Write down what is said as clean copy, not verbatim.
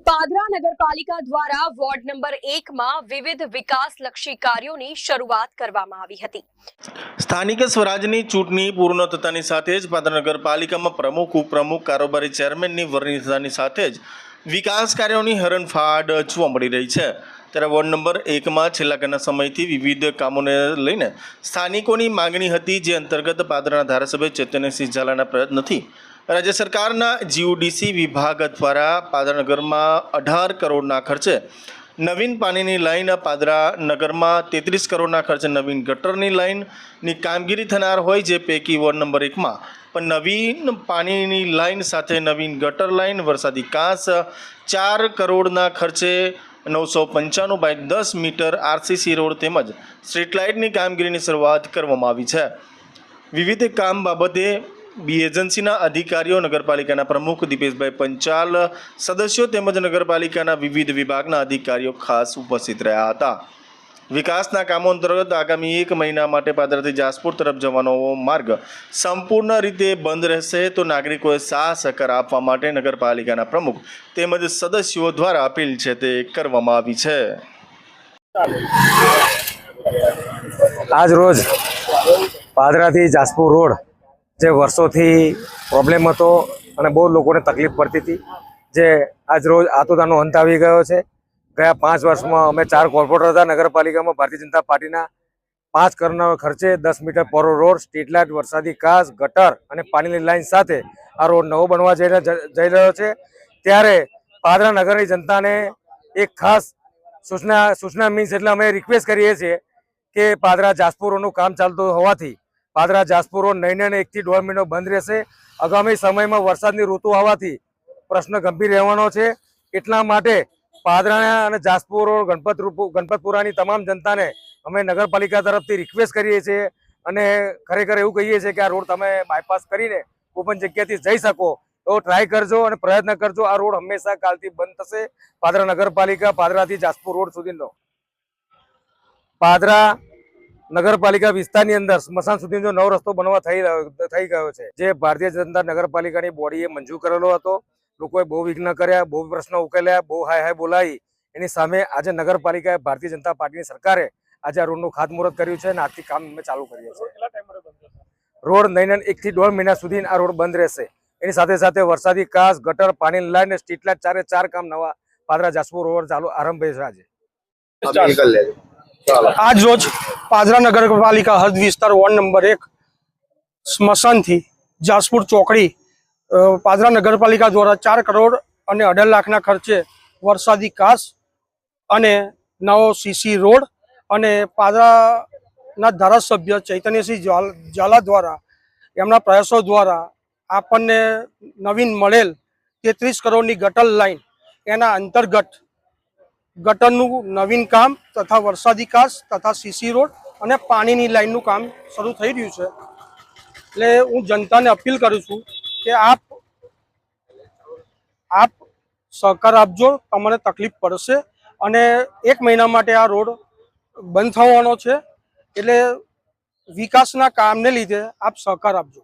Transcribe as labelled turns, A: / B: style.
A: પાદરા નગરપાલિકા દ્વારા ward number 1 માં વિવિધ વિકાસલક્ષી કાર્યોની શરૂઆત કરવામાં આવી હતી।
B: સ્થાનિક સ્વરાજની ચૂંટણી પૂર્ણ થતાની સાથે જ પાદરા નગરપાલિકામાં પ્રમુખ ઉપપ્રમુખ કારોબારી ચેરમેનની વરણી થતાની સાથે જ વિકાસ કાર્યોની હરણફાળ જોવા મળી રહી છે। ત્યારે વોર્ડ નંબર 1માં છેલ્લા ઘણા સમયથી વિવિધ કામોને લઈને સ્થાનિકોની માગણી હતી, જે અંતર્ગત પાદરાના ધારાસભ્ય ચૈતન્યસિંહ ઝાલાના પ્રયત્નથી રાજ્ય સરકારના જીઓડીસી વિભાગ દ્વારા પાદરા નગરમાં 18 કરોડના ખર્ચે નવીન પાણીની લાઈન, પાદરા નગરમાં 33 કરોડના ખર્ચે નવીન ગટરની લાઈનની કામગીરી થનાર હોય, જે પૈકી વોર્ડ નંબર 1માં પણ નવીન પાણીની લાઈન સાથે નવીન ગટર લાઈન, વરસાદી કાંસ 4 કરોડના ખર્ચે 995/10 મીટર આરસીસી રોડ તેમજ સ્ટ્રીટ લાઇટની કામગીરીની શરૂઆત કરવામાં આવી છે। વિવિધ કામ બાબતે બી એજન્સીના અધિકારીઓ, નગરપાલિકાના પ્રમુખ દીપેશભાઈ પંચાલ, સદસ્યો તેમજ નગરપાલિકાના વિવિધ વિભાગના અધિકારીઓ ખાસ ઉપસ્થિત રહ્યા હતા। વિકાસના કામો અંતર્ગત આગામી 1 મહિના માટે પાદરાથી જાસપુર તરફ જવાનો માર્ગ સંપૂર્ણ રીતે બંધ રહેશે, તો નાગરિકોએ સાથ સહકાર આપવા માટે નગરપાલિકાના પ્રમુખ તેમજ સદસ્યો દ્વારા અપીલ છે તે કરવામાં આવી છે।
C: આજ રોજ પાદરાથી જાસપુર રોડ જે વર્ષોથી પ્રોબ્લેમ હતો અને બહુ લોકોને તકલીફ પડતી હતી, જે આજ રોજ આતોદાનો અંત આવી ગયો છે। ગયા 5 વર્ષમાં અમે 4 કોર્પોરેટર હતા નગરપાલિકામાં ભારતીય જનતા પાર્ટીના। 5 કરોડના ખર્ચે 10 મીટર પહોળો રોડ, સ્ટ્રીટ લાઇટ, વરસાદી કાંસ, ગટર અને પાણીની લાઈન સાથે આ રોડ નવો બનવા જઈ રહ્યો છે। ત્યારે પાદરા નગરની જનતાને એક ખાસ સૂચના મીન્સ એટલે અમે રિક્વેસ્ટ કરીએ છીએ કે પાદરા જાસપુર રોડનું કામ ચાલતું હોવાથી પાદરા જાસપુર રોડ નહીં 1 થી 1.5 મહિનો બંધ રહેશે। આગામી સમયમાં વરસાદની ઋતુ આવવાથી પ્રશ્ન ગંભીર રહેવાનો છે। એટલા માટે પાદરા અને જાસપુર રોડ, ગણપતપુરાની તમામ જનતાને અમે નગરપાલિકા તરફથી રિક્વેસ્ટ કરીએ છીએ અને ખરેખર એવું કહીએ છીએ કે આ રોડ તમે બાયપાસ કરીને ઓપન જગ્યાથી જઈ શકો તો ટ્રાય કરજો અને પ્રયત્ન કરજો। આ રોડ હંમેશા કાલથી બંધ થશે। પાદરા નગરપાલિકા પાદરાથી જાસપુર રોડ સુધીનો પાદરા નગરપાલિકા વિસ્તારની અંદર સ્મશાન સુધીનો નવો રસ્તો બનવા થઈ ગયો છે, જે ભારતીય જનતા નગરપાલિકાની બોડીએ મંજૂર કરેલો હતો। લોકોએ બહુ વિઘ્ન કર્યા, બહુ પ્રશ્નો ઉકેલ્યા, બહુ હાય બોલાવી, એની સામે આજે નગરપાલિકાએ ભારતીય જનતા પાર્ટીની સરકારે આજે આ રોડનું ખાતમુહૂર્ત કર્યું છે અને આજથી કામ અમે ચાલુ કરીએ છીએ। રોડ નહીં 1 થી 1.5 મહિના સુધી આ રોડ બંધ રહેશે। એની સાથે સાથે વરસાદી કાંસ, ગટર, પાણીની લાઈન, સ્ટ્રીટ લાઇટ 4 કામ નવા પાદરા જાસપુર રોડ ચાલુ આરંભ છે આજે।
D: આજ રોજ પાદરા નગરપાલિકા હદ વિસ્તાર વોર્ડ નંબર 1 સ્મશાનથી જાસપુર ચોકડી પાદરા નગરપાલિકા દ્વારા 4 કરોડ અને 18 લાખના ખર્ચે વરસાદી કાંસ અને નવો સીસી રોડ અને પાદરાના ધારાસભ્ય ચૈતન્યસિંહ ઝાલા દ્વારા એમના પ્રયાસો દ્વારા આપણને નવીન મળેલ 33 કરોડની ગટર લાઈન, એના અંતર્ગત ગટરનું નવીન કામ તથા વરસાદી કાંસ તથા સીસી રોડ અને પાણીની લાઈનનું કામ શરૂ થઈ રહ્યું છે। એટલે હું જનતાને અપીલ કરું છું કે આપ સહકાર આપજો, તમને તકલીફ પડશે અને 1 મહિના માટે આ રોડ બંધ થવાનો છે, એટલે વિકાસના કામને લીધે આપ સહકાર આપજો।